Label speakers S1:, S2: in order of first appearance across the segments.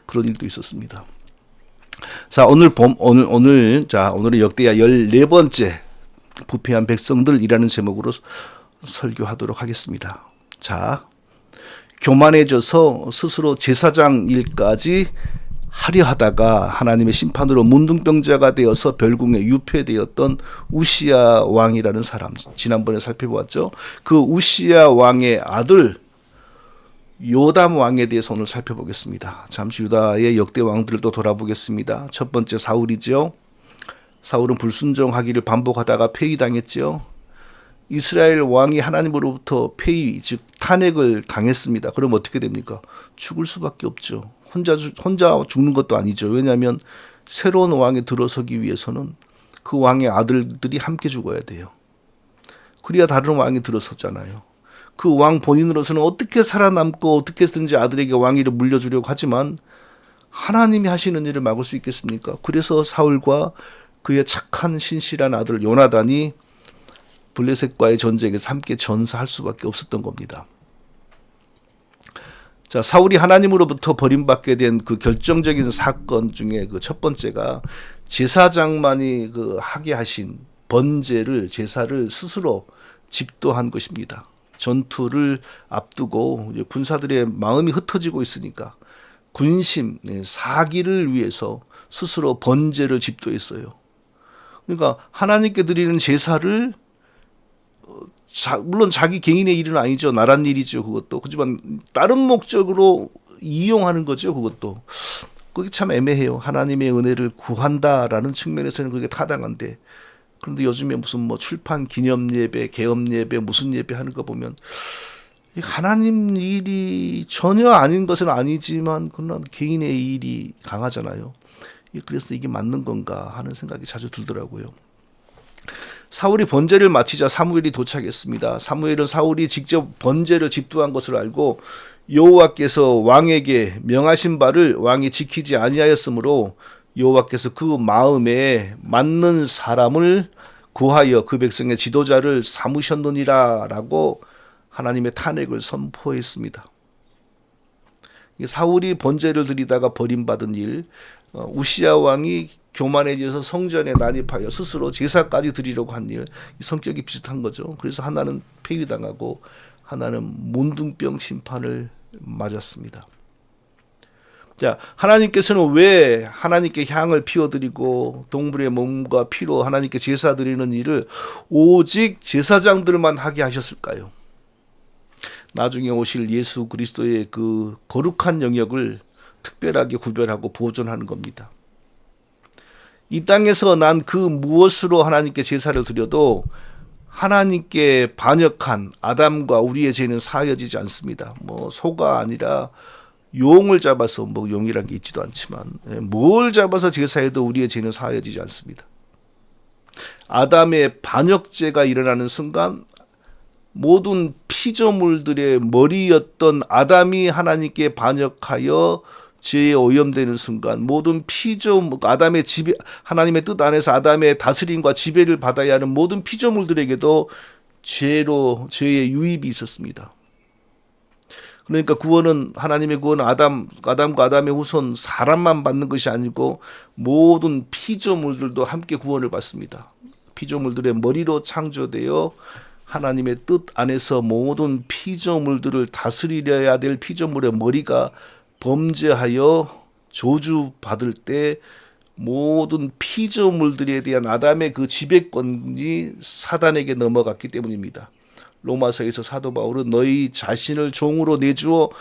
S1: 그런 일도 있었습니다. 자, 오늘의 역대하 14번째 부패한 백성들이라는 제목으로 설교하도록 하겠습니다. 자, 교만해져서 스스로 제사장 일까지 하려 하다가 하나님의 심판으로 문둥병자가 되어서 별궁에 유폐되었던 우시야 왕이라는 사람, 지난번에 살펴보았죠. 그 우시야 왕의 아들 요담 왕에 대해서 오늘 살펴보겠습니다. 잠시 유다의 역대 왕들을 또 돌아보겠습니다. 첫 번째 사울이죠. 사울은 불순종하기를 반복하다가 폐위당했죠. 이스라엘 왕이 하나님으로부터 폐위, 즉 탄핵을 당했습니다. 그럼 어떻게 됩니까? 죽을 수밖에 없죠. 혼자 죽는 것도 아니죠. 왜냐하면 새로운 왕에 들어서기 위해서는 그 왕의 아들들이 함께 죽어야 돼요. 그래야 다른 왕이 들어섰잖아요. 그 왕 본인으로서는 어떻게 살아남고 어떻게든지 아들에게 왕위를 물려주려고 하지만 하나님이 하시는 일을 막을 수 있겠습니까? 그래서 사울과 그의 착한 신실한 아들 요나단이 블레셋과의 전쟁에서 함께 전사할 수밖에 없었던 겁니다. 자, 사울이 하나님으로부터 버림받게 된 그 결정적인 사건 중에 그 첫 번째가 제사장만이 하게 하신 제사를 스스로 집도한 것입니다. 전투를 앞두고 군사들의 마음이 흩어지고 있으니까 군심, 사기를 위해서 스스로 번제를 집도했어요. 그러니까 하나님께 드리는 제사를 물론 자기 개인의 일은 아니죠. 나란 일이죠. 그것도. 하지만 다른 목적으로 이용하는 거죠. 그것도. 그게 참 애매해요. 하나님의 은혜를 구한다라는 측면에서는 그게 타당한데, 그런데 요즘에 무슨 출판 기념 예배, 개업 예배, 무슨 예배 하는 거 보면 하나님 일이 전혀 아닌 것은 아니지만 그런 개인의 일이 강하잖아요. 그래서 이게 맞는 건가 하는 생각이 자주 들더라고요. 사울이 번제를 마치자 사무엘이 도착했습니다. 사무엘은 사울이 직접 번제를 집도한 것을 알고 여호와께서 왕에게 명하신 바를 왕이 지키지 아니하였으므로 여호와께서 그 마음에 맞는 사람을 구하여 그 백성의 지도자를 삼으셨느니라 라고 하나님의 탄핵을 선포했습니다. 사울이 번제를 드리다가 버림받은 일, 우시야 왕이 교만해져서 성전에 난입하여 스스로 제사까지 드리려고 한 일, 성격이 비슷한 거죠. 그래서 하나는 폐위당하고 하나는 문둥병 심판을 맞았습니다. 자, 하나님께서는 왜 하나님께 향을 피워드리고 동물의 몸과 피로 하나님께 제사 드리는 일을 오직 제사장들만 하게 하셨을까요? 나중에 오실 예수 그리스도의 그 거룩한 영역을 특별하게 구별하고 보존하는 겁니다. 이 땅에서 난 그 무엇으로 하나님께 제사를 드려도 하나님께 반역한 아담과 우리의 죄는 사여지지 않습니다. 소가 아니라 용을 잡아서 용이란 게 있지도 않지만 뭘 잡아서 제사해도 우리의 죄는 사여지지 않습니다. 아담의 반역죄가 일어나는 순간 모든 피조물들의 머리였던 아담이 하나님께 반역하여 죄에 오염되는 순간 모든 아담의 지배, 하나님의 뜻 안에서 아담의 다스림과 지배를 받아야 하는 모든 피조물들에게도 죄의 유입이 있었습니다. 그러니까 하나님의 구원은 아담과 아담의 후손 사람만 받는 것이 아니고 모든 피조물들도 함께 구원을 받습니다. 피조물들의 머리로 창조되어 하나님의 뜻 안에서 모든 피조물들을 다스리려야 될 피조물의 머리가 범죄하여 저주받을 때 모든 피조물들에 대한 아담의 그 지배권이 사단에게 넘어갔기 때문입니다. 로마서에서 사도 바울은 너희 자신을 종으로 내주어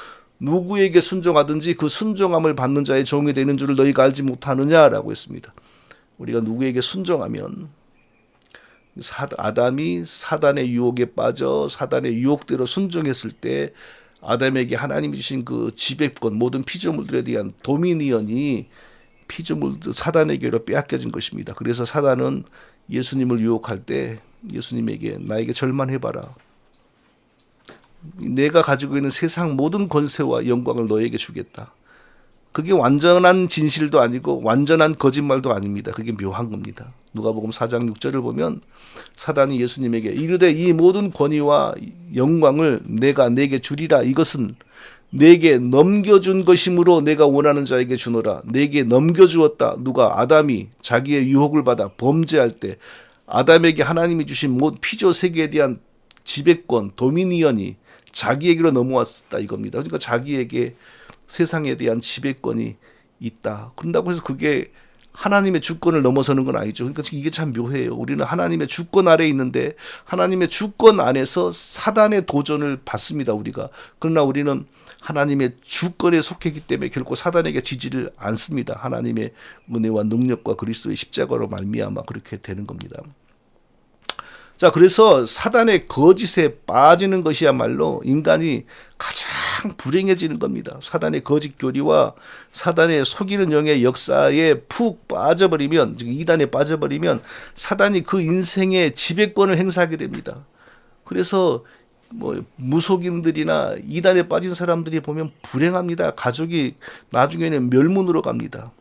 S1: 누구에게 순종하든지 그 순종함을 받는 자의 종이 되는 줄을 너희가 알지 못하느냐라고 했습니다. 우리가 누구에게 순종하면 아담이 사단의 유혹에 빠져 사단의 유혹대로 순종했을 때 아담에게 하나님이 주신 그 지배권, 모든 피조물들에 대한 도미니언이 사단에게로 빼앗겨진 것입니다. 그래서 사단은 예수님을 유혹할 때 예수님에게 나에게 절만해봐라. 내가 가지고 있는 세상 모든 권세와 영광을 너에게 주겠다. 그게 완전한 진실도 아니고 완전한 거짓말도 아닙니다. 그게 묘한 겁니다. 누가복음 4장 6절을 보면 사단이 예수님에게 이르되 이 모든 권위와 영광을 내가 내게 주리라. 이것은 내게 넘겨준 것이므로 내가 원하는 자에게 주노라. 내게 넘겨주었다. 누가? 아담이 자기의 유혹을 받아 범죄할 때 아담에게 하나님이 주신 모든 피조 세계에 대한 지배권, 도미니언이 자기에게로 넘어왔다 이겁니다. 그러니까 자기에게 세상에 대한 지배권이 있다. 그런다고 해서 그게 하나님의 주권을 넘어서는 건 아니죠. 그러니까 이게 참 묘해요. 우리는 하나님의 주권 아래에 있는데 하나님의 주권 안에서 사단의 도전을 받습니다. 우리가. 그러나 우리는 하나님의 주권에 속했기 때문에 결코 사단에게 지지를 않습니다. 하나님의 은혜와 능력과 그리스도의 십자가로 말미암아 그렇게 되는 겁니다. 자, 그래서 사단의 거짓에 빠지는 것이야말로 인간이 가장 불행해지는 겁니다. 사단의 거짓 교리와 사단의 속이는 영의 역사에 푹 빠져버리면, 즉 이단에 빠져버리면 사단이 그 인생의 지배권을 행사하게 됩니다. 그래서 뭐 무속인들이나 이단에 빠진 사람들이 보면 불행합니다. 가족이 나중에는 멸문으로 갑니다.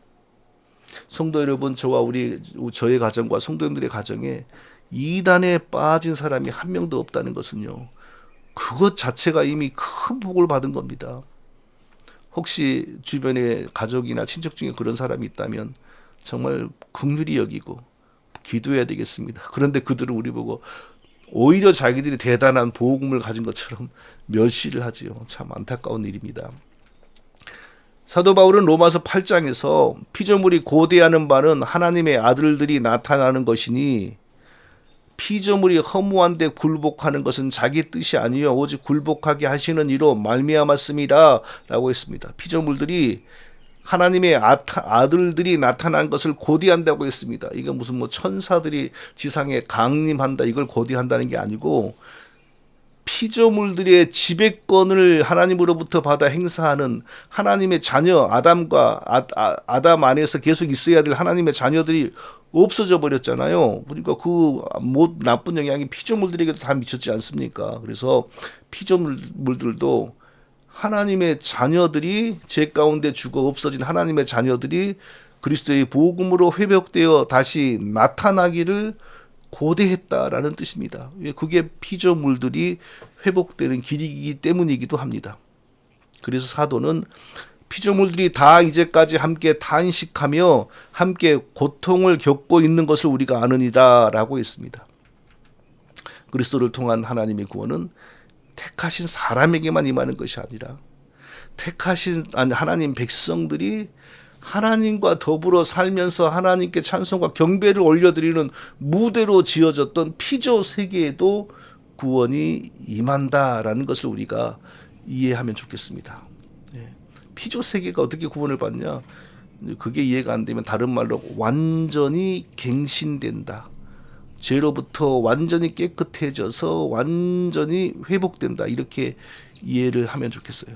S1: 성도 여러분, 저의 가정과 성도님들의 가정에 이단에 빠진 사람이 한 명도 없다는 것은요, 그것 자체가 이미 큰 복을 받은 겁니다. 혹시 주변에 가족이나 친척 중에 그런 사람이 있다면 정말 긍휼히 여기고 기도해야 되겠습니다. 그런데 그들은 우리 보고 오히려 자기들이 대단한 보호금을 가진 것처럼 멸시를 하지요. 참 안타까운 일입니다. 사도 바울은 로마서 8장에서 피조물이 고대하는 바는 하나님의 아들들이 나타나는 것이니 피조물이 허무한데 굴복하는 것은 자기 뜻이 아니요 오직 굴복하게 하시는 이로 말미암았습니다 라고 했습니다. 피조물들이 하나님의 아들들이 나타난 것을 고대한다고 했습니다. 이게 무슨 뭐 천사들이 지상에 강림한다 이걸 고대한다는 게 아니고 피조물들의 지배권을 하나님으로부터 받아 행사하는 하나님의 자녀 아담과 아담 안에서 계속 있어야 될 하나님의 자녀들이 없어져 버렸잖아요. 그러니까 그 나쁜 영향이 피조물들에게도 다 미쳤지 않습니까? 그래서 피조물들도 하나님의 자녀들이 죄 가운데 죽어 없어진 하나님의 자녀들이 그리스도의 복음으로 회복되어 다시 나타나기를 고대했다라는 뜻입니다. 그게 피조물들이 회복되는 길이기 때문이기도 합니다. 그래서 사도는 피조물들이 다 이제까지 함께 탄식하며 함께 고통을 겪고 있는 것을 우리가 아느니라 라고 했습니다. 그리스도를 통한 하나님의 구원은 택하신 사람에게만 임하는 것이 아니라 택하신 하나님 백성들이 하나님과 더불어 살면서 하나님께 찬송과 경배를 올려드리는 무대로 지어졌던 피조 세계에도 구원이 임한다라는 것을 우리가 이해하면 좋겠습니다. 피조 세계가 어떻게 구원을 받냐? 그게 이해가 안 되면 다른 말로 완전히 갱신된다. 죄로부터 완전히 깨끗해져서 완전히 회복된다. 이렇게 이해를 하면 좋겠어요.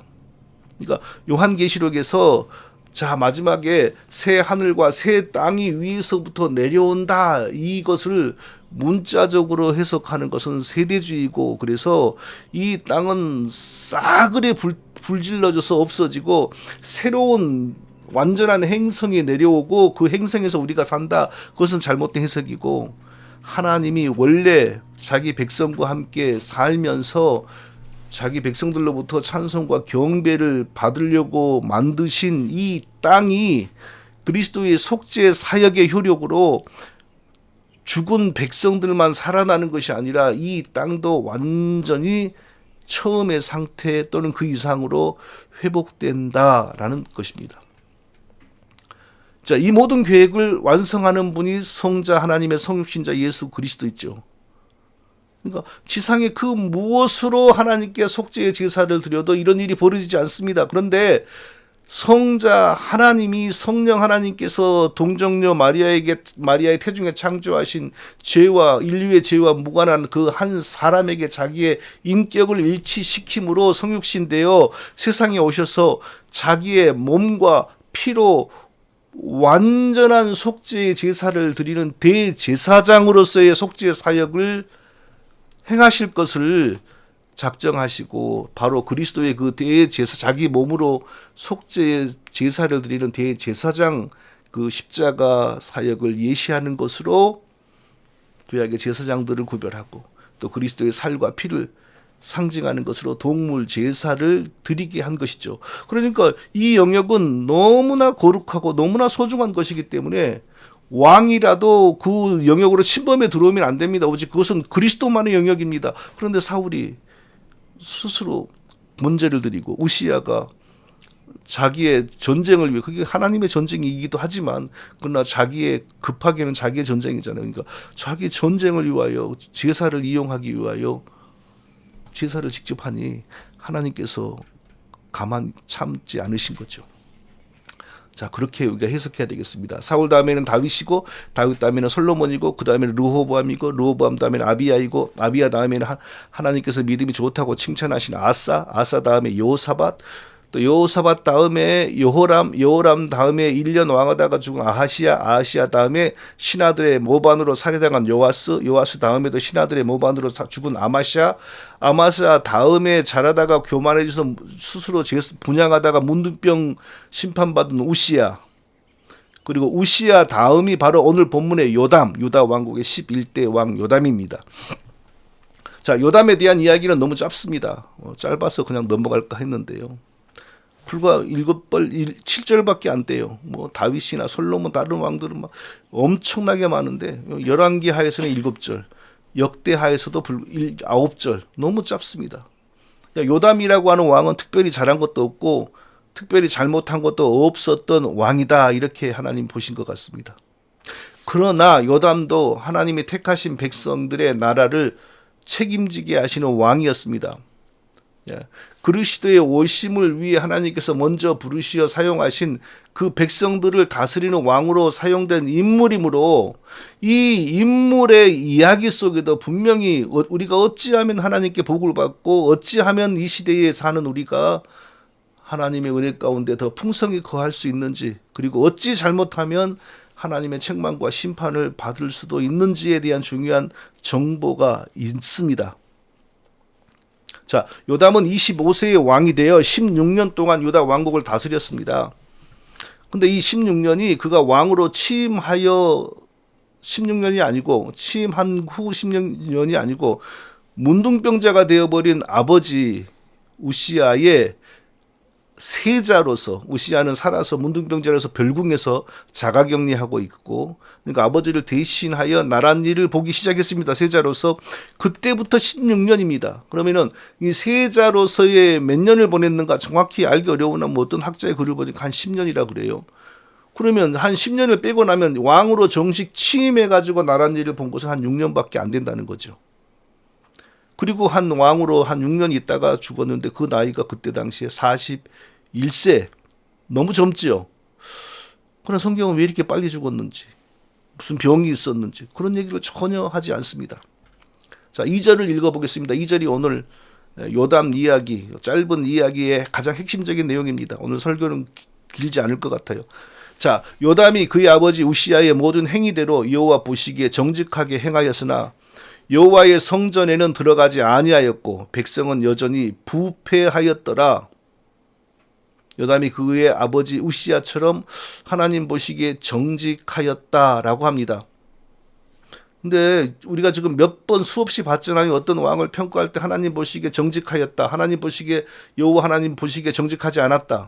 S1: 그러니까 요한계시록에서 자 마지막에 새 하늘과 새 땅이 위에서부터 내려온다. 이것을 문자적으로 해석하는 것은 세대주의고 그래서 이 땅은 싸그리 불질러져서 없어지고 새로운 완전한 행성이 내려오고 그 행성에서 우리가 산다. 그것은 잘못된 해석이고 하나님이 원래 자기 백성과 함께 살면서 자기 백성들로부터 찬송과 경배를 받으려고 만드신 이 땅이 그리스도의 속죄 사역의 효력으로 죽은 백성들만 살아나는 것이 아니라 이 땅도 완전히 처음의 상태 또는 그 이상으로 회복된다라는 것입니다. 자, 이 모든 계획을 완성하는 분이 성자 하나님의 성육신자 예수 그리스도 있죠. 그러니까 지상에 그 무엇으로 하나님께 속죄의 제사를 드려도 이런 일이 벌어지지 않습니다. 그런데 성자 하나님이 성령 하나님께서 동정녀 마리아의 태중에 창조하신 죄와 인류의 죄와 무관한 그 한 사람에게 자기의 인격을 일치시킴으로 성육신되어 세상에 오셔서 자기의 몸과 피로 완전한 속죄의 제사를 드리는 대제사장으로서의 속죄 사역을 행하실 것을 작정하시고 바로 그리스도의 그 대제사 자기 몸으로 속죄의 제사를 드리는 대제사장 그 십자가 사역을 예시하는 것으로 구약의 제사장들을 구별하고 또 그리스도의 살과 피를 상징하는 것으로 동물 제사를 드리게 한 것이죠. 그러니까 이 영역은 너무나 거룩하고 너무나 소중한 것이기 때문에 왕이라도 그 영역으로 침범해 들어오면 안 됩니다. 오직 그것은 그리스도만의 영역입니다. 그런데 사울이 스스로 문제를 드리고 우시야가 자기의 전쟁을 위해, 그게 하나님의 전쟁이기도 하지만 그러나 자기의 급하게는 자기의 전쟁이잖아요. 그러니까 자기 전쟁을 위하여 제사를 이용하기 위하여 제사를 직접 하니 하나님께서 가만 참지 않으신 거죠. 자, 그렇게 우리가 해석해야 되겠습니다. 사울 다음에는 다윗이고, 다윗 다음에는 솔로몬이고, 그 다음에는 르호보암이고, 르호보암 다음에는 아비야이고, 아비야 다음에는 하나님께서 믿음이 좋다고 칭찬하신 아사, 아사 다음에 여호사밧, 또 여호사밧 다음에 여호람 다음에 1년 왕하다가 죽은 아하시야, 아하시야 다음에 신하들의 모반으로 살해당한 요아스 다음에도 신하들의 모반으로 죽은 아마샤 다음에 자라다가 교만해져서 스스로 분양하다가 문둥병 심판받은 우시야, 그리고 우시야 다음이 바로 오늘 본문의 요담, 유다 왕국의 11대 왕 요담입니다. 자, 요담에 대한 이야기는 너무 짧습니다. 짧아서 그냥 넘어갈까 했는데요. 불과 7절밖에 안 돼요. 뭐 다윗이나 솔로몬 다른 왕들은 막 엄청나게 많은데 열왕기 하에서는 7절, 역대 하에서도 9절, 너무 짧습니다. 요담이라고 하는 왕은 특별히 잘한 것도 없고 특별히 잘못한 것도 없었던 왕이다, 이렇게 하나님 보신 것 같습니다. 그러나 요담도 하나님이 택하신 백성들의 나라를 책임지게 하시는 왕이었습니다. 그리스도의 오심을 위해 하나님께서 먼저 부르시어 사용하신 그 백성들을 다스리는 왕으로 사용된 인물이므로 이 인물의 이야기 속에도 분명히 우리가 어찌하면 하나님께 복을 받고 어찌하면 이 시대에 사는 우리가 하나님의 은혜 가운데 더 풍성히 거할 수 있는지, 그리고 어찌 잘못하면 하나님의 책망과 심판을 받을 수도 있는지에 대한 중요한 정보가 있습니다. 자, 요담은 25세의 왕이 되어 16년 동안 유다 왕국을 다스렸습니다. 근데 이 16년이 그가 왕으로 취임하여 16년이 아니고, 취임한 후 16년이 아니고 문둥병자가 되어버린 아버지 우시야의 세자로서, 우시야는 살아서 문둥병자로서 별궁에서 자가격리하고 있고, 그러니까 아버지를 대신하여 나란 일을 보기 시작했습니다. 세자로서. 그때부터 16년입니다. 그러면은 이 세자로서의 몇 년을 보냈는가 정확히 알기 어려우나 뭐 어떤 학자의 글을 보니까 한 10년이라 그래요. 그러면 한 10년을 빼고 나면 왕으로 정식 취임해가지고 나란 일을 본 것은 한 6년밖에 안 된다는 거죠. 그리고 한 왕으로 한 6년 있다가 죽었는데 그 나이가 그때 당시에 41세. 너무 젊지요. 그러나 성경은 왜 이렇게 빨리 죽었는지, 무슨 병이 있었는지 그런 얘기를 전혀 하지 않습니다. 자, 2절을 읽어보겠습니다. 2절이 오늘 요담 이야기, 짧은 이야기의 가장 핵심적인 내용입니다. 오늘 설교는 길지 않을 것 같아요. 자, 요담이 그의 아버지 우시야의 모든 행위대로 여호와 보시기에 정직하게 행하였으나 여호와의 성전에는 들어가지 아니하였고 백성은 여전히 부패하였더라. 요담이 그의 아버지 우시야처럼 하나님 보시기에 정직하였다라고 합니다. 근데 우리가 지금 몇 번 수없이 봤잖아요. 어떤 왕을 평가할 때 하나님 보시기에 정직하였다, 하나님 보시기에, 여호와 하나님 보시기에 정직하지 않았다.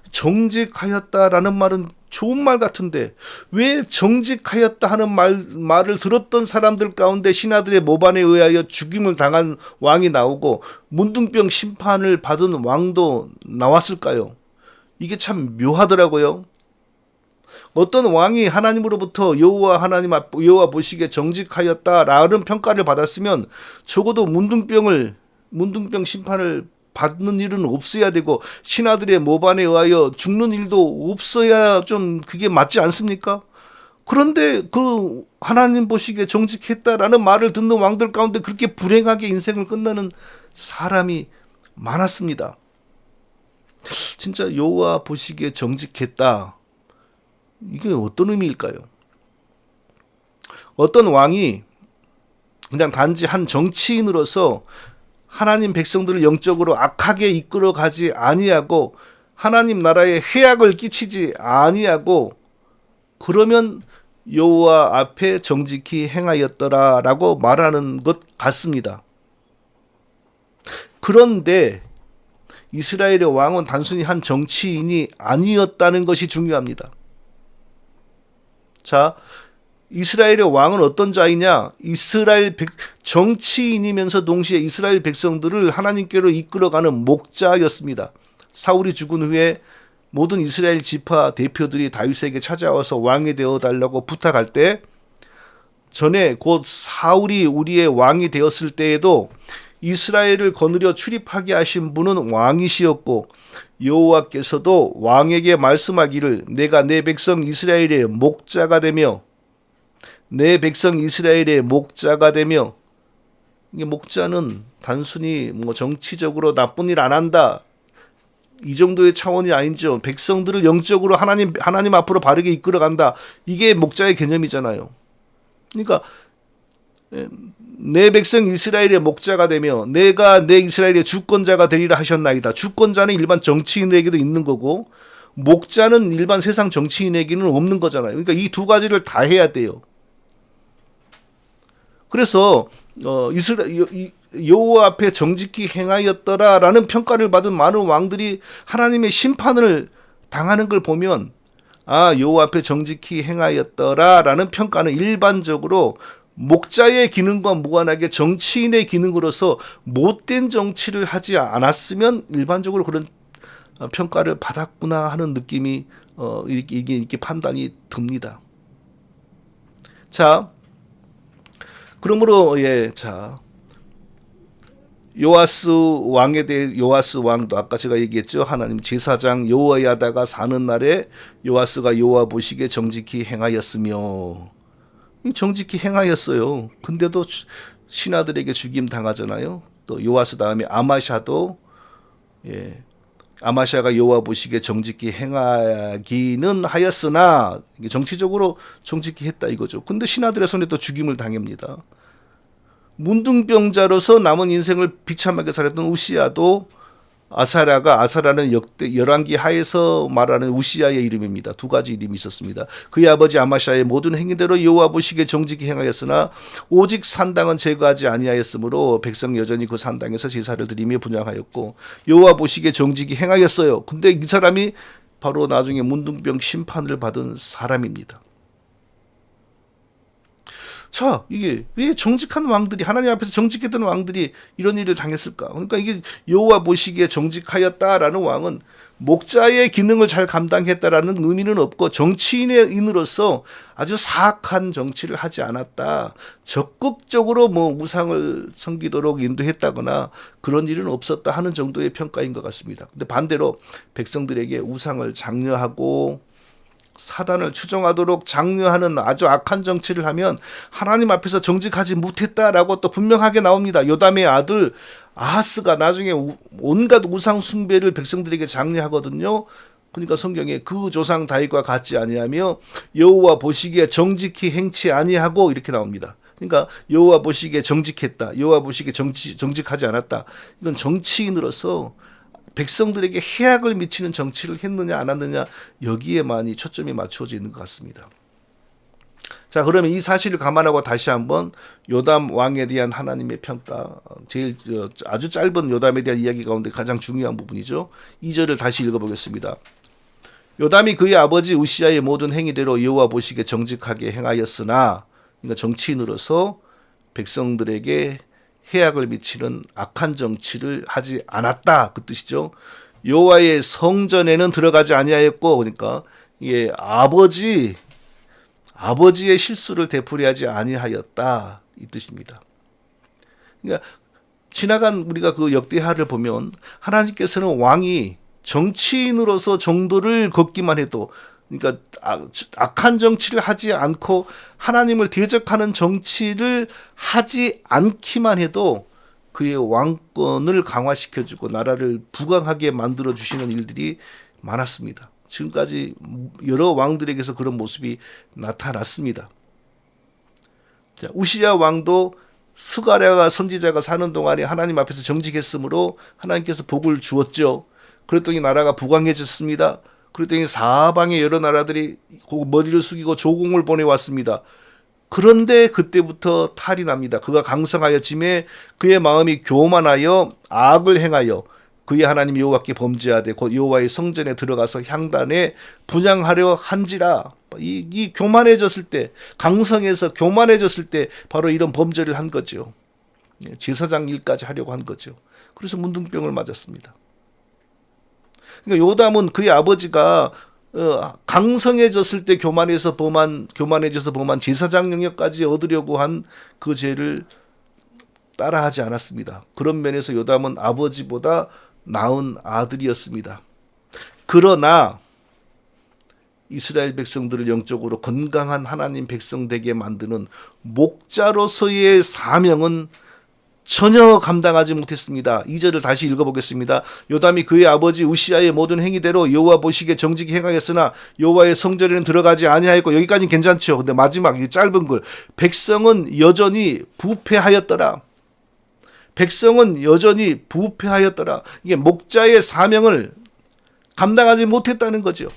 S1: 정직하였다라는 말은 좋은 말 같은데 왜 정직하였다 하는 말을 들었던 사람들 가운데 신하들의 모반에 의하여 죽임을 당한 왕이 나오고 문둥병 심판을 받은 왕도 나왔을까요? 이게 참 묘하더라고요. 어떤 왕이 하나님으로부터 여호와 보시기에 정직하였다라는 평가를 받았으면 적어도 문둥병 심판을 받는 일은 없어야 되고 신하들의 모반에 의하여 죽는 일도 없어야 좀 그게 맞지 않습니까? 그런데 그 하나님 보시기에 정직했다라는 말을 듣는 왕들 가운데 그렇게 불행하게 인생을 끝나는 사람이 많았습니다. 진짜 여호와 보시기에 정직했다, 이게 어떤 의미일까요? 어떤 왕이 그냥 단지 한 정치인으로서 하나님 백성들을 영적으로 악하게 이끌어가지 아니하고 하나님 나라에 해악을 끼치지 아니하고 그러면 여호와 앞에 정직히 행하였더라라고 말하는 것 같습니다. 그런데 이스라엘의 왕은 단순히 한 정치인이 아니었다는 것이 중요합니다. 자, 이스라엘의 왕은 어떤 자이냐? 정치인이면서 동시에 이스라엘 백성들을 하나님께로 이끌어가는 목자였습니다. 사울이 죽은 후에 모든 이스라엘 지파 대표들이 다윗에게 찾아와서 왕이 되어 달라고 부탁할 때, 전에 곧 사울이 우리의 왕이 되었을 때에도 이스라엘을 거느려 출입하게 하신 분은 왕이시었고, 여호와께서도 왕에게 말씀하기를 내가 내 백성 이스라엘의 목자가 되며 내 백성 이스라엘의 목자가 되며, 이게 목자는 단순히 뭐 정치적으로 나쁜 일 안 한다, 이 정도의 차원이 아니죠. 백성들을 영적으로 하나님 앞으로 바르게 이끌어간다, 이게 목자의 개념이잖아요. 그러니까 내 백성 이스라엘의 목자가 되며 내가 내 이스라엘의 주권자가 되리라 하셨나이다. 주권자는 일반 정치인에게도 있는 거고, 목자는 일반 세상 정치인에게는 없는 거잖아요. 그러니까 이 두 가지를 다 해야 돼요. 그래서 여호와 앞에 정직히 행하였더라라는 평가를 받은 많은 왕들이 하나님의 심판을 당하는 걸 보면, 여호와 앞에 정직히 행하였더라라는 평가는 일반적으로 목자의 기능과 무관하게 정치인의 기능으로서 못된 정치를 하지 않았으면 일반적으로 그런 평가를 받았구나 하는 느낌이 이게 판단이 듭니다. 자, 그러므로 요아스 왕에 대해, 요아스 왕도 아까 제가 얘기했죠. 하나님 제사장 여호야다가 사는 날에 요아스가 여호와 보시기에 정직히 행하였으며, 정직히 행하였어요. 근데도 신하들에게 죽임 당하잖아요. 또 요아스 다음에 아마샤도, 아마샤가 여호와 보시기에 정직히 행하기는 하였으나, 이게 정치적으로 정직히 했다 이거죠. 근데 신하들의 손에 또 죽임을 당합니다. 문둥병자로서 남은 인생을 비참하게 살았던 우시야도, 아사라는 열왕기 하에서 말하는 우시야의 이름입니다. 두 가지 이름이 있었습니다. 그의 아버지 아마샤의 모든 행위대로 여호와 보시기에 정직히 행하였으나 오직 산당은 제거하지 아니하였으므로 백성 여전히 그 산당에서 제사를 드리며 분향하였고, 여호와 보시기에 정직히 행하였어요. 근데 이 사람이 바로 나중에 문둥병 심판을 받은 사람입니다. 자, 이게 왜 정직한 왕들이, 하나님 앞에서 정직했던 왕들이 이런 일을 당했을까? 그러니까 이게 여호와 보시기에 정직하였다라는 왕은 목자의 기능을 잘 감당했다라는 의미는 없고, 정치인으로서 아주 사악한 정치를 하지 않았다, 적극적으로 우상을 섬기도록 인도했다거나 그런 일은 없었다 하는 정도의 평가인 것 같습니다. 근데 반대로 백성들에게 우상을 장려하고 사단을 추종하도록 장려하는 아주 악한 정치를 하면 하나님 앞에서 정직하지 못했다라고 또 분명하게 나옵니다. 요담의 아들 아하스가 나중에 온갖 우상 숭배를 백성들에게 장려하거든요. 그러니까 성경에 그 조상 다윗과 같지 아니하며 여호와 보시기에 정직히 행치 아니하고 이렇게 나옵니다. 그러니까 여호와 보시기에 정직했다, 여호와 보시기에 정직하지 않았다, 이건 정치인으로서 백성들에게 해악을 미치는 정치를 했느냐 안 했느냐, 여기에 많이 초점이 맞춰져 있는 것 같습니다. 자, 그러면 이 사실을 감안하고 다시 한번 요담 왕에 대한 하나님의 평가, 제일 아주 짧은 요담에 대한 이야기 가운데 가장 중요한 부분이죠. 2절을 다시 읽어보겠습니다. 요담이 그의 아버지 우시야의 모든 행위대로 여호와 보시기에 정직하게 행하였으나, 그러니까 정치인으로서 백성들에게 해악을 미치는 악한 정치를 하지 않았다, 그 뜻이죠. 여호와의 성전에는 들어가지 아니하였고, 그러니까 이게 아버지의 실수를 되풀이하지 아니하였다, 이 뜻입니다. 그러니까 지나간 우리가 그 역대하를 보면 하나님께서는 왕이 정치인으로서 정도를 걷기만 해도, 그러니까 악한 정치를 하지 않고 하나님을 대적하는 정치를 하지 않기만 해도 그의 왕권을 강화시켜주고 나라를 부강하게 만들어주시는 일들이 많았습니다. 지금까지 여러 왕들에게서 그런 모습이 나타났습니다. 자, 우시야 왕도 스가랴가 선지자가 사는 동안에 하나님 앞에서 정직했으므로 하나님께서 복을 주었죠. 그랬더니 나라가 부강해졌습니다. 그랬더니 사방의 여러 나라들이 머리를 숙이고 조공을 보내왔습니다. 그런데 그때부터 탈이 납니다. 그가 강성하였음에 그의 마음이 교만하여 악을 행하여 그의 하나님 여호와께 범죄하되 곧 여호와의 성전에 들어가서 향단에 분향하려 한지라. 이 교만해졌을 때, 강성해서 교만해졌을 때 바로 이런 범죄를 한 거죠. 제사장 일까지 하려고 한 거죠. 그래서 문둥병을 맞았습니다. 그러니까 요담은 그의 아버지가 강성해졌을 때 교만해져서 범한 제사장 영역까지 얻으려고 한 그 죄를 따라하지 않았습니다. 그런 면에서 요담은 아버지보다 나은 아들이었습니다. 그러나 이스라엘 백성들을 영적으로 건강한 하나님 백성 되게 만드는 목자로서의 사명은 전혀 감당하지 못했습니다. 2절을 다시 읽어보겠습니다. 요담이 그의 아버지 우시아의 모든 행위대로 여호와 보시기에 정직히 행하였으나 여호와의 성전에는 들어가지 아니하였고, 여기까지는 괜찮죠. 근데 마지막 이 짧은 글, 백성은 여전히 부패하였더라. 백성은 여전히 부패하였더라. 이게 목자의 사명을 감당하지 못했다는 거죠.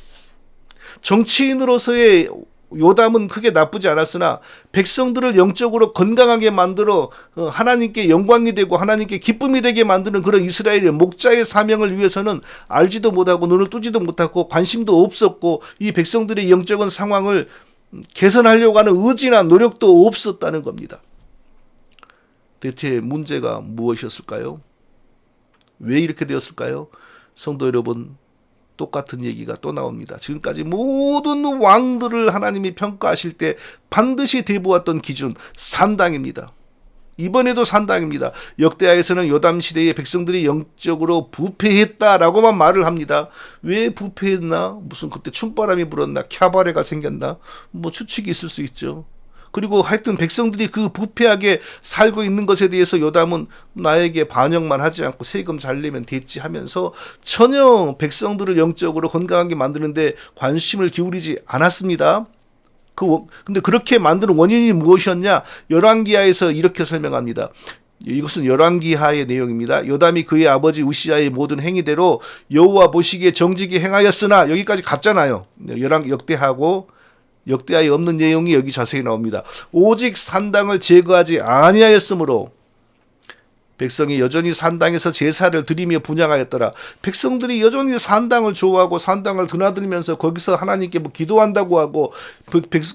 S1: 정치인으로서의 요담은 크게 나쁘지 않았으나 백성들을 영적으로 건강하게 만들어 하나님께 영광이 되고 하나님께 기쁨이 되게 만드는 그런 이스라엘의 목자의 사명을 위해서는 알지도 못하고 눈을 뜨지도 못하고 관심도 없었고, 이 백성들의 영적인 상황을 개선하려고 하는 의지나 노력도 없었다는 겁니다. 대체 문제가 무엇이었을까요? 왜 이렇게 되었을까요? 성도 여러분, 똑같은 얘기가 또 나옵니다. 지금까지 모든 왕들을 하나님이 평가하실 때 반드시 대보았던 기준, 산당입니다. 이번에도 산당입니다. 역대하에서는 요담 시대의 백성들이 영적으로 부패했다라고만 말을 합니다. 왜 부패했나? 무슨 그때 춤바람이 불었나? 캬바레가 생겼나? 뭐 추측이 있을 수 있죠. 그리고 하여튼 백성들이 그 부패하게 살고 있는 것에 대해서 요담은 나에게 반역만 하지 않고 세금 잘 내면 됐지 하면서 전혀 백성들을 영적으로 건강하게 만드는데 관심을 기울이지 않았습니다. 근데 그렇게 만드는 원인이 무엇이었냐? 열왕기하에서 이렇게 설명합니다. 이것은 열왕기하의 내용입니다. 요담이 그의 아버지 우시아의 모든 행위대로 여호와 보시기에 정직히 행하였으나, 여기까지 갔잖아요. 역대하에 없는 내용이 여기 자세히 나옵니다. 오직 산당을 제거하지 아니하였으므로 백성이 여전히 산당에서 제사를 드리며 분향하였더라. 백성들이 여전히 산당을 좋아하고 산당을 드나들면서 거기서 하나님께 뭐 기도한다고 하고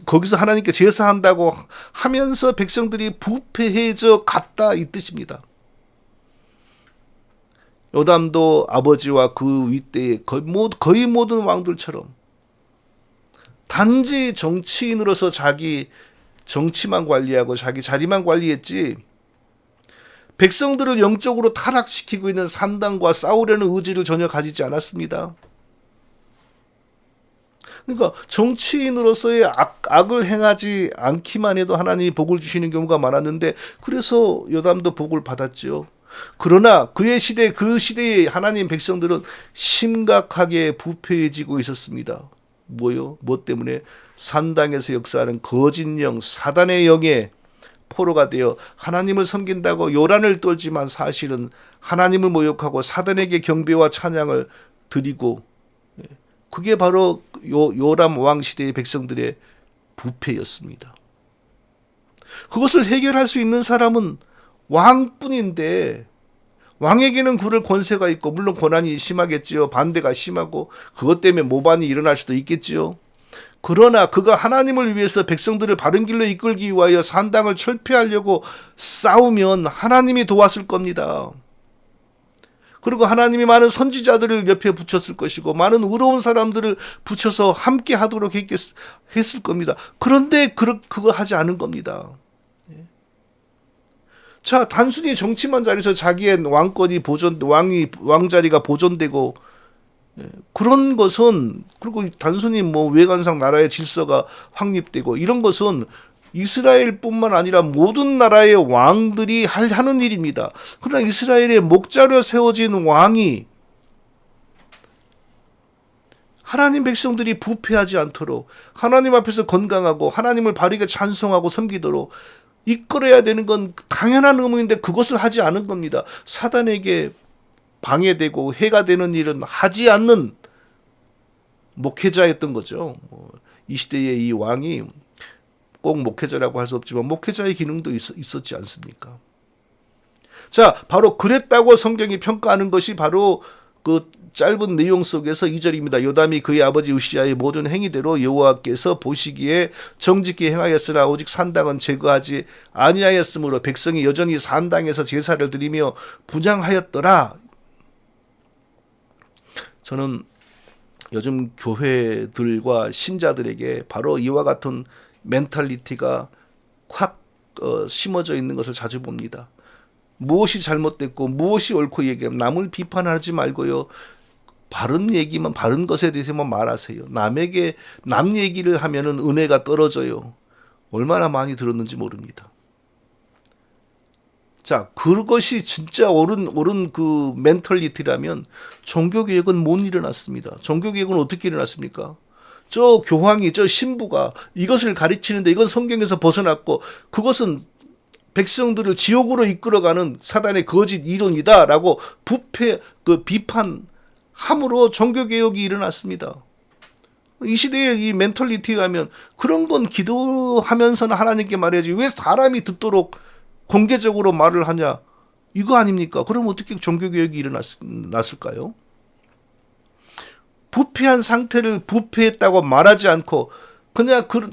S1: 거기서 하나님께 제사한다고 하면서 백성들이 부패해져 갔다, 이 뜻입니다. 요담도 아버지와 그 윗대의 거의 모든 왕들처럼 단지 정치인으로서 자기 정치만 관리하고 자기 자리만 관리했지, 백성들을 영적으로 타락시키고 있는 산당과 싸우려는 의지를 전혀 가지지 않았습니다. 그러니까 정치인으로서의 악을 행하지 않기만 해도 하나님이 복을 주시는 경우가 많았는데, 그래서 요담도 복을 받았죠. 그러나 그 시대의 하나님 백성들은 심각하게 부패해지고 있었습니다. 뭐요? 뭐 때문에? 산당에서 역사하는 거짓 영, 사단의 영에 포로가 되어 하나님을 섬긴다고 요란을 떨지만 사실은 하나님을 모욕하고 사단에게 경배와 찬양을 드리고, 그게 바로 요람 왕 시대의 백성들의 부패였습니다. 그것을 해결할 수 있는 사람은 왕뿐인데, 왕에게는 그럴 권세가 있고, 물론 고난이 심하겠지요. 반대가 심하고 그것 때문에 모반이 일어날 수도 있겠지요. 그러나 그가 하나님을 위해서 백성들을 바른 길로 이끌기 위하여 산당을 철폐하려고 싸우면 하나님이 도왔을 겁니다. 그리고 하나님이 많은 선지자들을 옆에 붙였을 것이고 많은 의로운 사람들을 붙여서 함께 하도록 했을 겁니다. 그런데 그거 하지 않은 겁니다. 자, 단순히 정치만 잘해서 자기의 왕자리가 보존되고, 그런 것은, 그리고 단순히 뭐 외관상 나라의 질서가 확립되고 이런 것은 이스라엘뿐만 아니라 모든 나라의 왕들이 하는 일입니다. 그러나 이스라엘의 목자로 세워진 왕이 하나님 백성들이 부패하지 않도록, 하나님 앞에서 건강하고 하나님을 바르게 찬송하고 섬기도록 이끌어야 되는 건 당연한 의무인데 그것을 하지 않은 겁니다. 사단에게 방해되고 해가 되는 일은 하지 않는 목회자였던 거죠. 이 시대의 이 왕이 꼭 목회자라고 할 수 없지만 목회자의 기능도 있었지 않습니까? 자, 바로 그랬다고 성경이 평가하는 것이 바로 그 짧은 내용 속에서 2절입니다. 요담이 그의 아버지 우시아의 모든 행위대로 여호와께서 보시기에 정직히 행하였으나 오직 산당은 제거하지 아니하였으므로 백성이 여전히 산당에서 제사를 드리며 분향하였더라. 저는 요즘 교회들과 신자들에게 바로 이와 같은 멘탈리티가 확 심어져 있는 것을 자주 봅니다. 무엇이 잘못됐고 무엇이 옳고 얘기하면 남을 비판하지 말고요. 바른 얘기만, 바른 것에 대해서만 말하세요. 남에게 남 얘기를 하면은 은혜가 떨어져요. 얼마나 많이 들었는지 모릅니다. 자, 그것이 진짜 옳은 그 멘털리티라면 종교개혁은 못 일어났습니다. 종교개혁은 어떻게 일어났습니까? 저 교황이, 저 신부가 이것을 가르치는데 이건 성경에서 벗어났고 그것은 백성들을 지옥으로 이끌어가는 사단의 거짓 이론이다라고 비판함으로 종교개혁이 일어났습니다. 이 시대의 이 멘털리티에 하면 그런 건 기도하면서는 하나님께 말해야지 왜 사람이 듣도록 공개적으로 말을 하냐, 이거 아닙니까? 그럼 어떻게 종교개혁이 일어났을까요? 부패한 상태를 부패했다고 말하지 않고 그냥 그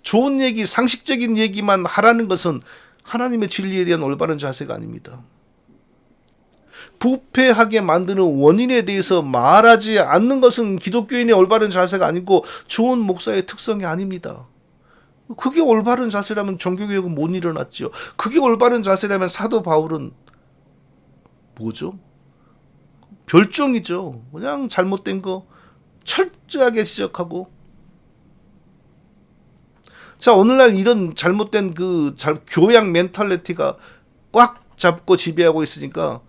S1: 좋은 얘기, 상식적인 얘기만 하라는 것은 하나님의 진리에 대한 올바른 자세가 아닙니다. 부패하게 만드는 원인에 대해서 말하지 않는 것은 기독교인의 올바른 자세가 아니고 좋은 목사의 특성이 아닙니다. 그게 올바른 자세라면 종교개혁은 못 일어났죠. 그게 올바른 자세라면 사도 바울은 뭐죠? 별종이죠. 그냥 잘못된 거 철저하게 지적하고. 자, 오늘날 이런 잘못된 그 교양 멘탈리티가 꽉 잡고 지배하고 있으니까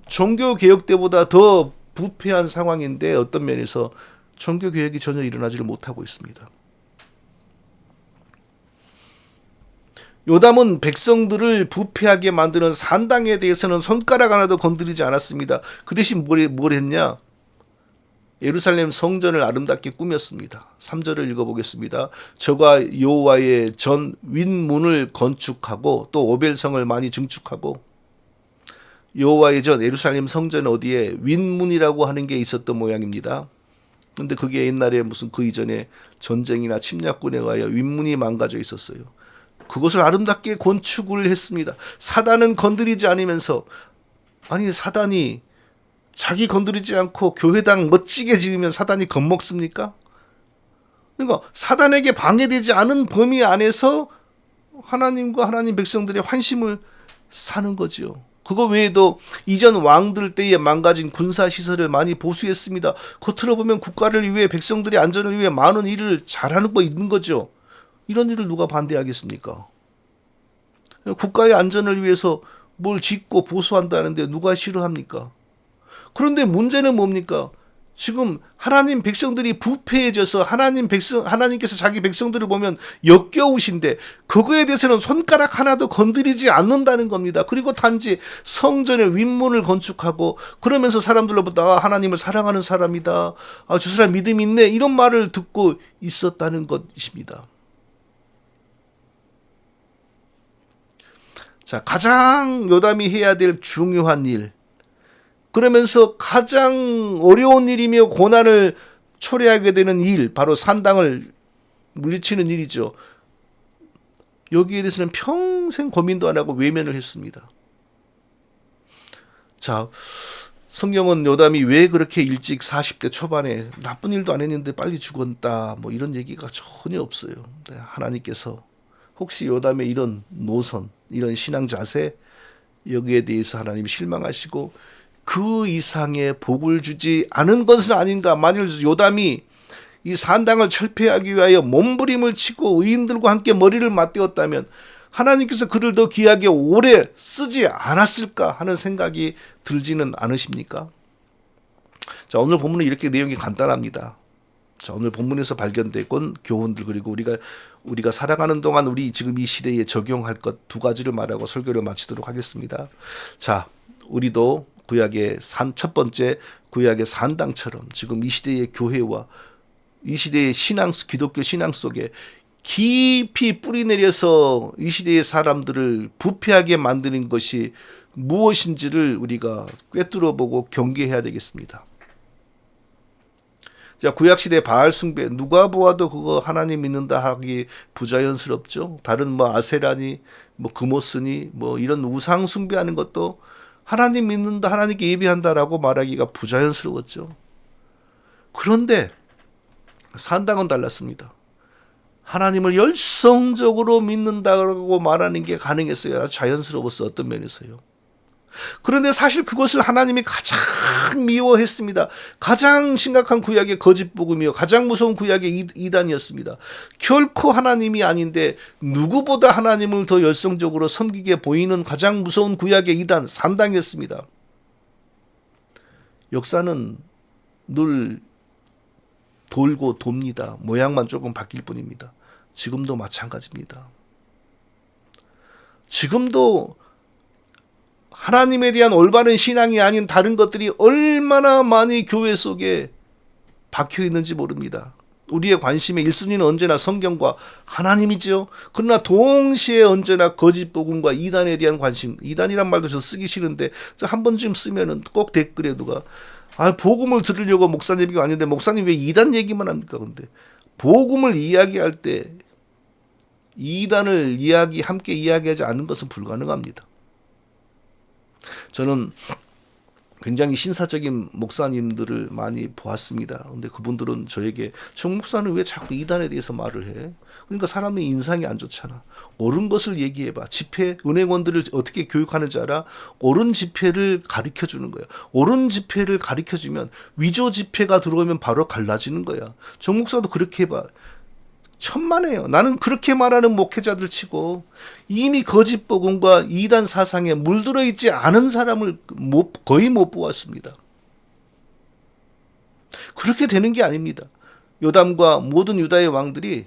S1: 종교개혁 때보다 더 부패한 상황인데 어떤 면에서 종교개혁이 전혀 일어나지를 못하고 있습니다. 요담은 백성들을 부패하게 만드는 산당에 대해서는 손가락 하나도 건드리지 않았습니다. 그 대신 뭘 했냐? 예루살렘 성전을 아름답게 꾸몄습니다. 3절을 읽어보겠습니다. 저가 여호와의 전 윗문을 건축하고 또 오벨성을 많이 증축하고. 여호와의 전 예루살렘 성전 어디에 윗문이라고 하는 게 있었던 모양입니다. 근데 그게 옛날에 무슨 그 이전에 전쟁이나 침략군에 의하여 윗문이 망가져 있었어요. 그것을 아름답게 건축을 했습니다. 사단은 건드리지 않으면서, 아니 사단이 자기 건드리지 않고 교회당 멋지게 지으면 사단이 겁먹습니까? 그러니까 사단에게 방해되지 않은 범위 안에서 하나님과 하나님 백성들의 환심을 사는 거죠. 그거 외에도 이전 왕들 때에 망가진 군사시설을 많이 보수했습니다. 겉으로 보면 국가를 위해 백성들의 안전을 위해 많은 일을 잘하는 거 있는 거죠. 이런 일을 누가 반대하겠습니까? 국가의 안전을 위해서 뭘 짓고 보수한다는데 누가 싫어합니까? 그런데 문제는 뭡니까? 지금 하나님 백성들이 부패해져서 하나님께서 자기 백성들을 보면 역겨우신데 그거에 대해서는 손가락 하나도 건드리지 않는다는 겁니다. 그리고 단지 성전의 윗문을 건축하고 그러면서 사람들로부터 하나님을 사랑하는 사람이다, 저 사람 믿음이 있네, 이런 말을 듣고 있었다는 것입니다. 자, 가장 요담이 해야 될 중요한 일, 그러면서 가장 어려운 일이며 고난을 초래하게 되는 일, 바로 산당을 물리치는 일이죠. 여기에 대해서는 평생 고민도 안 하고 외면을 했습니다. 자, 성경은 요담이 왜 그렇게 일찍 40대 초반에 나쁜 일도 안 했는데 빨리 죽었다, 뭐 이런 얘기가 전혀 없어요. 하나님께서 혹시 요담의 이런 노선, 이런 신앙 자세, 여기에 대해서 하나님이 실망하시고 그 이상의 복을 주지 않은 것은 아닌가. 만일 요담이 이 산당을 철폐하기 위하여 몸부림을 치고 의인들과 함께 머리를 맞대었다면 하나님께서 그를 더 귀하게 오래 쓰지 않았을까 하는 생각이 들지는 않으십니까? 자, 오늘 본문은 이렇게 내용이 간단합니다. 자, 오늘 본문에서 발견된 교훈들, 그리고 우리가 살아가는 동안 우리 지금 이 시대에 적용할 것 두 가지를 말하고 설교를 마치도록 하겠습니다. 자, 우리도 구약의 첫 번째 구약의 산당처럼 지금 이 시대의 교회와 이 시대의 기독교 신앙 속에 깊이 뿌리내려서 이 시대의 사람들을 부패하게 만드는 것이 무엇인지를 우리가 꿰뚫어보고 경계해야 되겠습니다. 자, 구약시대 바알 숭배, 누가 보아도 그거 하나님 믿는다 하기 부자연스럽죠. 다른 뭐 아세라니, 뭐 금오스니, 뭐 이런 우상 숭배하는 것도 하나님 믿는다, 하나님께 예배한다라고 말하기가 부자연스러웠죠. 그런데 산당은 달랐습니다. 하나님을 열성적으로 믿는다고 말하는 게 가능했어요. 아주 자연스러웠어, 어떤 면에서요. 그런데 사실 그것을 하나님이 가장 미워했습니다. 가장 심각한 구약의 거짓 복음이요, 가장 무서운 구약의 이단이었습니다. 결코 하나님이 아닌데 누구보다 하나님을 더 열성적으로 섬기게 보이는 가장 무서운 구약의 이단, 산당이었습니다. 역사는 늘 돌고 돕니다. 모양만 조금 바뀔 뿐입니다. 지금도 마찬가지입니다. 지금도 하나님에 대한 올바른 신앙이 아닌 다른 것들이 얼마나 많이 교회 속에 박혀 있는지 모릅니다. 우리의 관심의 1순위는 언제나 성경과 하나님이죠. 그러나 동시에 언제나 거짓 복음과 이단에 대한 관심. 이단이란 말도 저 쓰기 싫은데 한 번쯤 쓰면은 꼭 댓글에 누가 복음을 들으려고 목사님이 왔는데 목사님 왜 이단 얘기만 합니까? 근데 복음을 이야기할 때 이단을 함께 이야기하지 않는 것은 불가능합니다. 저는 굉장히 신사적인 목사님들을 많이 보았습니다. 그런데 그분들은 저에게 정 목사는 왜 자꾸 이단에 대해서 말을 해? 그러니까 사람의 인상이 안 좋잖아. 옳은 것을 얘기해봐. 집회, 은행원들을 어떻게 교육하는지 알아? 옳은 집회를 가르쳐주는 거야. 옳은 집회를 가르쳐주면 위조 집회가 들어오면 바로 갈라지는 거야. 정 목사도 그렇게 해봐. 천만에요. 나는 그렇게 말하는 목회자들 치고 이미 거짓 복음과 이단 사상에 물들어 있지 않은 사람을 거의 못 보았습니다. 그렇게 되는 게 아닙니다. 요담과 모든 유다의 왕들이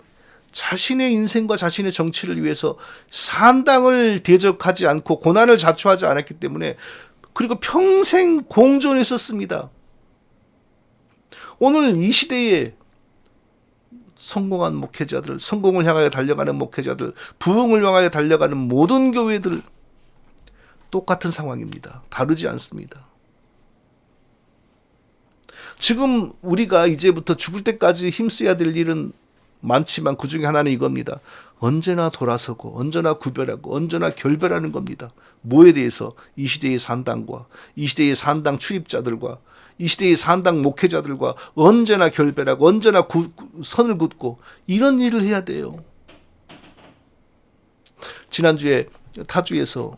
S1: 자신의 인생과 자신의 정치를 위해서 산당을 대적하지 않고 고난을 자초하지 않았기 때문에, 그리고 평생 공존했었습니다. 오늘 이 시대에 성공한 목회자들, 성공을 향하여 달려가는 목회자들, 부흥을 향하여 달려가는 모든 교회들 똑같은 상황입니다. 다르지 않습니다. 지금 우리가 이제부터 죽을 때까지 힘써야 될 일은 많지만 그 중에 하나는 이겁니다. 언제나 돌아서고 언제나 구별하고 언제나 결별하는 겁니다. 뭐에 대해서? 이 시대의 산당과 이 시대의 산당 출입자들과 이 시대의 산당 목회자들과 언제나 결별하고 언제나 선을 긋고 이런 일을 해야 돼요. 지난주에 타주에서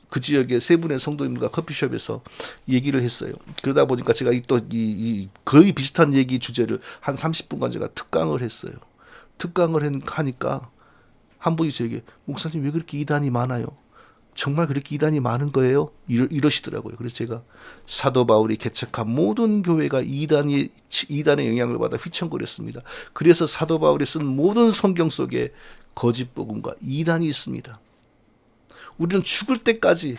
S1: 그 지역의 세 분의 성도님과 커피숍에서 얘기를 했어요. 그러다 보니까 제가 거의 비슷한 얘기 주제를 한 30분간 제가 특강을 했어요. 특강을 하니까 한 분이 저에게 목사님 왜 그렇게 이단이 많아요? 정말 그렇게 이단이 많은 거예요? 이러시더라고요. 그래서 제가 사도 바울이 개척한 모든 교회가 이단의 영향을 받아 휘청거렸습니다. 그래서 사도 바울이 쓴 모든 성경 속에 거짓 복음과 이단이 있습니다. 우리는 죽을 때까지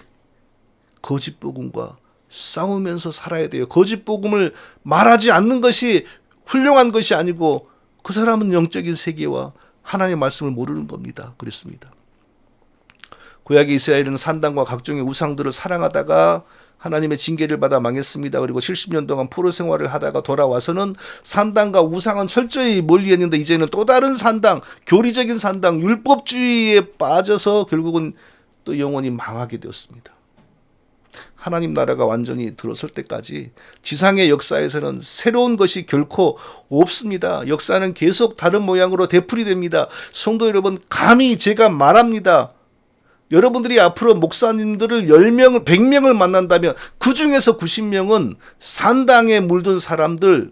S1: 거짓 복음과 싸우면서 살아야 돼요. 거짓 복음을 말하지 않는 것이 훌륭한 것이 아니고 그 사람은 영적인 세계와 하나님의 말씀을 모르는 겁니다. 그랬습니다. 구약의 이스라엘은 산당과 각종의 우상들을 사랑하다가 하나님의 징계를 받아 망했습니다. 그리고 70년 동안 포로 생활을 하다가 돌아와서는 산당과 우상은 철저히 멀리했는데 이제는 또 다른 산당, 교리적인 산당, 율법주의에 빠져서 결국은 또 영원히 망하게 되었습니다. 하나님 나라가 완전히 들어설 때까지 지상의 역사에서는 새로운 것이 결코 없습니다. 역사는 계속 다른 모양으로 되풀이됩니다. 성도 여러분, 감히 제가 말합니다. 여러분들이 앞으로 목사님들을 10명을 100명을 만난다면 그 중에서 90명은 산당에 물든 사람들,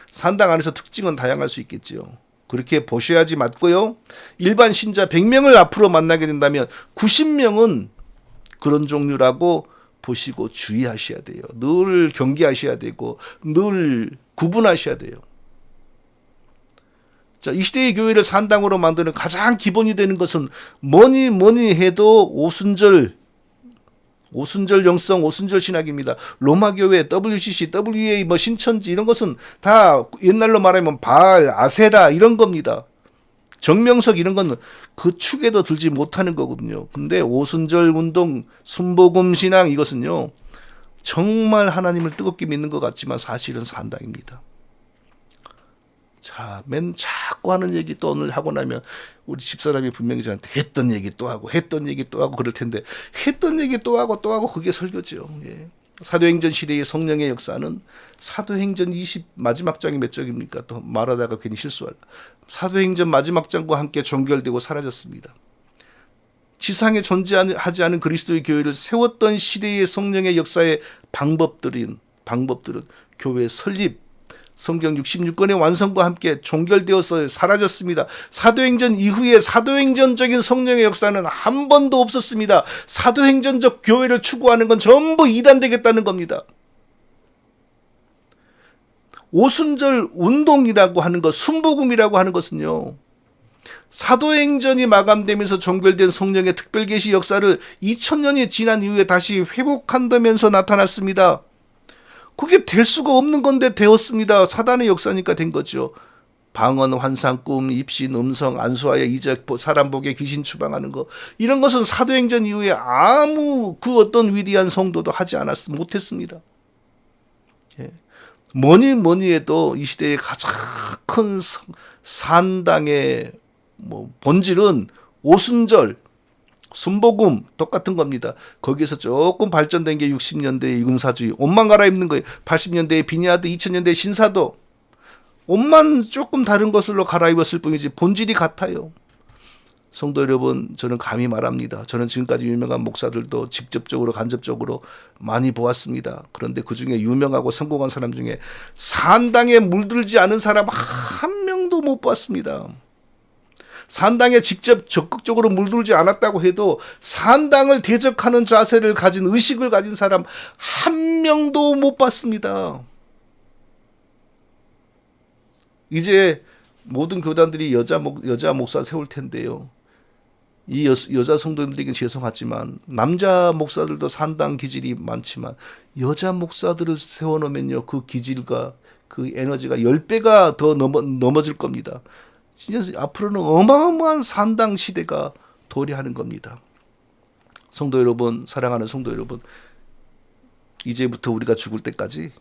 S1: 산당 안에서 특징은 다양할 수 있겠지요. 그렇게 보셔야지 맞고요. 일반 신자 100명을 앞으로 만나게 된다면 90명은 그런 종류라고 보시고 주의하셔야 돼요. 늘 경계하셔야 되고 늘 구분하셔야 돼요. 자, 이 시대의 교회를 산당으로 만드는 가장 기본이 되는 것은 뭐니 해도 오순절 영성, 오순절 신학입니다. 로마 교회, WCC, WA, 신천지 이런 것은 다 옛날로 말하면 바알, 아세라 이런 겁니다. 정명석 이런 건 그 축에도 들지 못하는 거거든요. 근데 오순절 운동, 순복음 신앙 이것은요, 정말 하나님을 뜨겁게 믿는 것 같지만 사실은 산당입니다. 자, 맨 자꾸 하는 얘기 또 오늘 하고 나면 우리 집사람이 분명히 저한테 했던 얘기 또 하고 했던 얘기 또 하고 그럴 텐데, 했던 얘기 또 하고 또 하고 그게 설교죠. 예. 사도행전 시대의 성령의 역사는 사도행전 20 마지막 장이 몇 장입니까? 또 말하다가 괜히 실수할. 사도행전 마지막 장과 함께 종결되고 사라졌습니다. 지상에 존재하지 않은 그리스도의 교회를 세웠던 시대의 성령의 역사의 방법들은 교회 설립, 성경 66권의 완성과 함께 종결되어서 사라졌습니다. 사도행전 이후에 사도행전적인 성령의 역사는 한 번도 없었습니다. 사도행전적 교회를 추구하는 건 전부 이단되겠다는 겁니다. 오순절 운동이라고 하는 것, 순복음이라고 하는 것은요, 사도행전이 마감되면서 종결된 성령의 특별계시 역사를 2000년이 지난 이후에 다시 회복한다면서 나타났습니다. 그게 될 수가 없는 건데 되었습니다. 사단의 역사니까 된 거죠. 방언, 환상, 꿈, 입신, 음성, 안수하여 이적, 사람 복에 귀신 추방하는 거, 이런 것은 사도행전 이후에 아무 그 어떤 위대한 성도도 하지 못했습니다. 예. 뭐니 해도 이 시대의 가장 큰 산당의 본질은 오순절, 순복음 똑같은 겁니다. 거기에서 조금 발전된 게 60년대의 은사주의, 옷만 갈아입는 거예요. 80년대의 비니아드, 2000년대의 신사도 옷만 조금 다른 것으로 갈아입었을 뿐이지 본질이 같아요. 성도 여러분, 저는 감히 말합니다. 저는 지금까지 유명한 목사들도 직접적으로 간접적으로 많이 보았습니다. 그런데 그중에 유명하고 성공한 사람 중에 산당에 물들지 않은 사람 한 명도 못 봤습니다. 산당에 직접 적극적으로 물들지 않았다고 해도 산당을 대적하는 자세를 가진, 의식을 가진 사람 한 명도 못 봤습니다. 이제 모든 교단들이 여자 목사 세울 텐데요. 이 여자 성도님들에게 죄송하지만 남자 목사들도 산당 기질이 많지만 여자 목사들을 세워놓으면요, 그 기질과 그 에너지가 10배가 더 넘어질 겁니다. 진짜 앞으로는 어마어마한 산당 시대가 도래하는 겁니다. 성도 여러분, 사랑하는 성도 여러분, 이제부터 우리가 죽을 때까지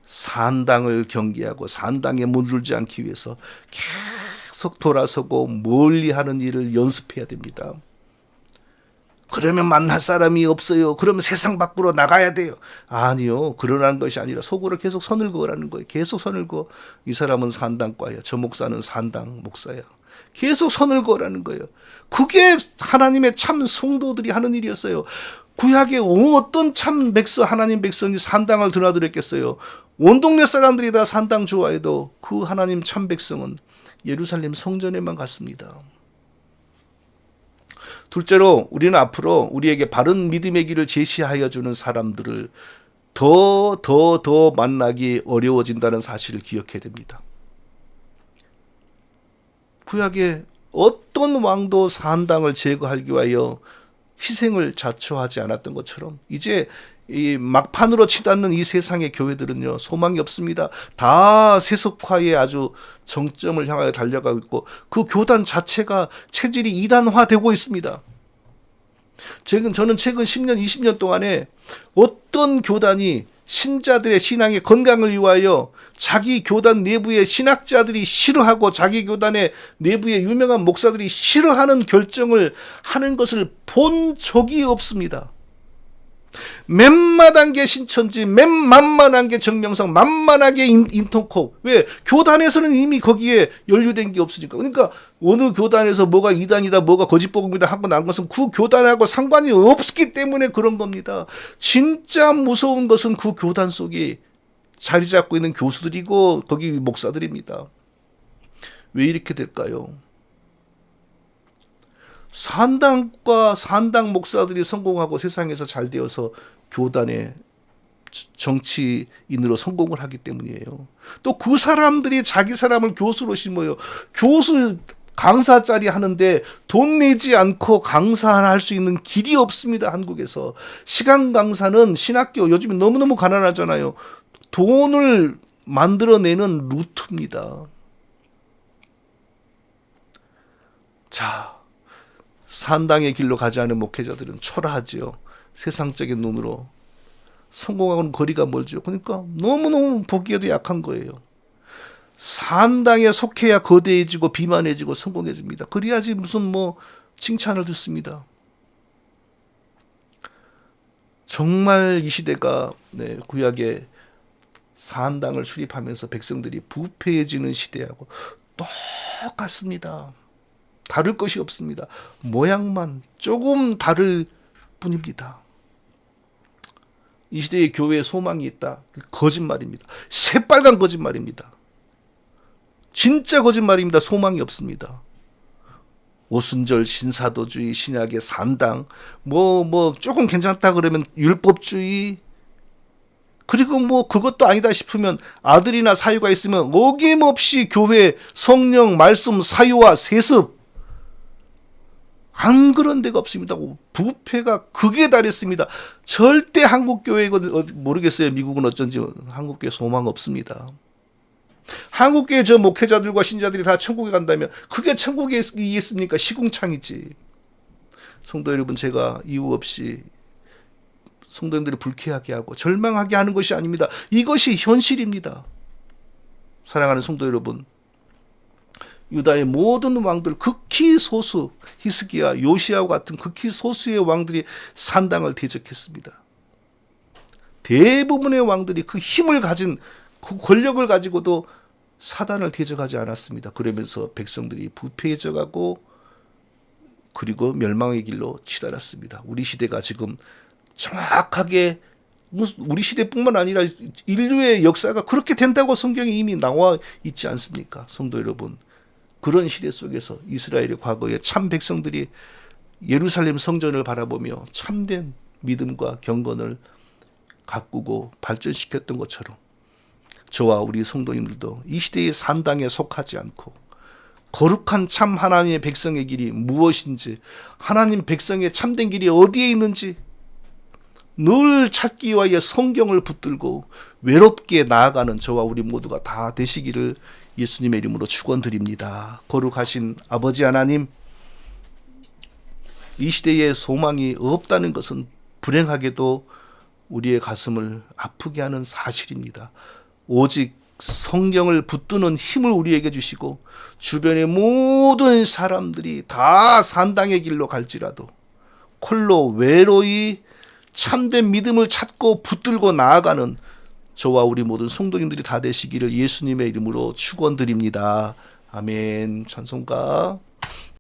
S1: 산당을 경계하고 산당에 물들지 않기 위해서 계속 돌아서고 멀리하는 일을 연습해야 됩니다. 그러면 만날 사람이 없어요. 그러면 세상 밖으로 나가야 돼요. 아니요. 그러라는 것이 아니라 속으로 계속 선을 그으라는 거예요. 계속 선을 그어. 이 사람은 산당과야. 저 목사는 산당 목사야. 계속 선을 그으라는 거예요. 그게 하나님의 참 성도들이 하는 일이었어요. 구약에 어떤 참 하나님 백성이 산당을 드나들었겠어요. 온 동네 사람들이 다 산당 좋아해도 그 하나님 참 백성은 예루살렘 성전에만 갔습니다. 둘째로, 우리는 앞으로 우리에게 바른 믿음의 길을 제시하여 주는 사람들을 더 만나기 어려워진다는 사실을 기억해야 됩니다. 구약에 어떤 왕도 산당을 제거하기 위하여 희생을 자초하지 않았던 것처럼 이제 이 막판으로 치닫는 이 세상의 교회들은요, 소망이 없습니다. 다 세속화에 아주 정점을 향하여 달려가고 있고 그 교단 자체가 체질이 이단화되고 있습니다. 저는 최근 10년, 20년 동안에 어떤 교단이 신자들의 신앙의 건강을 위하여 자기 교단 내부의 신학자들이 싫어하고 자기 교단의 내부의 유명한 목사들이 싫어하는 결정을 하는 것을 본 적이 없습니다. 맨 만만한 게 신천지, 맨 만만한 게 정명성, 만만하게 인턴콕. 왜? 교단에서는 이미 거기에 연루된 게 없으니까. 그러니까 어느 교단에서 뭐가 이단이다, 뭐가 거짓복음이다 하고 난 것은 그 교단하고 상관이 없기 때문에 그런 겁니다. 진짜 무서운 것은 그 교단 속에 자리 잡고 있는 교수들이고 거기 목사들입니다. 왜 이렇게 될까요? 산당과 산당 목사들이 성공하고 세상에서 잘 되어서 교단의 정치인으로 성공을 하기 때문이에요. 또 그 사람들이 자기 사람을 교수로 심어요. 교수 강사 자리 하는데 돈 내지 않고 강사할 수 있는 길이 없습니다. 한국에서. 시간 강사는 신학교 요즘에 너무너무 가난하잖아요. 돈을 만들어내는 루트입니다. 산당의 길로 가지 않은 목회자들은 초라하지요. 세상적인 눈으로 성공하고는 거리가 멀죠. 그러니까 너무너무 보기에도 약한 거예요. 산당에 속해야 거대해지고 비만해지고 성공해집니다. 그래야지 무슨 뭐 칭찬을 듣습니다. 정말 이 시대가 구약의 산당을 출입하면서 백성들이 부패해지는 시대하고 똑같습니다. 다를 것이 없습니다. 모양만 조금 다를 뿐입니다. 이 시대의 교회에 소망이 있다. 거짓말입니다. 새빨간 거짓말입니다. 진짜 거짓말입니다. 소망이 없습니다. 오순절 신사도주의, 신약의 산당, 조금 괜찮다 그러면 율법주의, 그리고 그것도 아니다 싶으면 아들이나 사유가 있으면 어김없이 교회 성령, 말씀, 사유와 세습, 안 그런 데가 없습니다. 부패가 극에 달했습니다. 절대 한국교회, 모르겠어요. 미국은 어쩐지 한국교회 소망 없습니다. 한국교회 저 목회자들과 신자들이 다 천국에 간다면 그게 천국에 있습니까? 시궁창이지. 성도 여러분, 제가 이유 없이 성도님들을 불쾌하게 하고 절망하게 하는 것이 아닙니다. 이것이 현실입니다. 사랑하는 성도 여러분, 유다의 모든 왕들, 극히 소수, 히스기야, 요시아와 같은 극히 소수의 왕들이 산당을 대적했습니다. 대부분의 왕들이 그 힘을 가진 그 권력을 가지고도 사단을 대적하지 않았습니다. 그러면서 백성들이 부패해져 가고 그리고 멸망의 길로 치달았습니다. 우리 시대가 지금 정확하게, 우리 시대뿐만 아니라 인류의 역사가 그렇게 된다고 성경에 이미 나와 있지 않습니까? 성도 여러분, 그런 시대 속에서 이스라엘의 과거의 참 백성들이 예루살렘 성전을 바라보며 참된 믿음과 경건을 가꾸고 발전시켰던 것처럼 저와 우리 성도님들도 이 시대의 산당에 속하지 않고 거룩한 참 하나님의 백성의 길이 무엇인지, 하나님 백성의 참된 길이 어디에 있는지 늘 찾기 위하여 성경을 붙들고 외롭게 나아가는 저와 우리 모두가 다 되시기를 예수님의 이름으로 축원드립니다. 거룩하신 아버지 하나님, 이 시대에 소망이 없다는 것은 불행하게도 우리의 가슴을 아프게 하는 사실입니다. 오직 성경을 붙드는 힘을 우리에게 주시고 주변의 모든 사람들이 다 산당의 길로 갈지라도 홀로 외로이 참된 믿음을 찾고 붙들고 나아가는 저와 우리 모든 성도님들이 다 되시기를 예수님의 이름으로 축원드립니다. 아멘. 찬송가.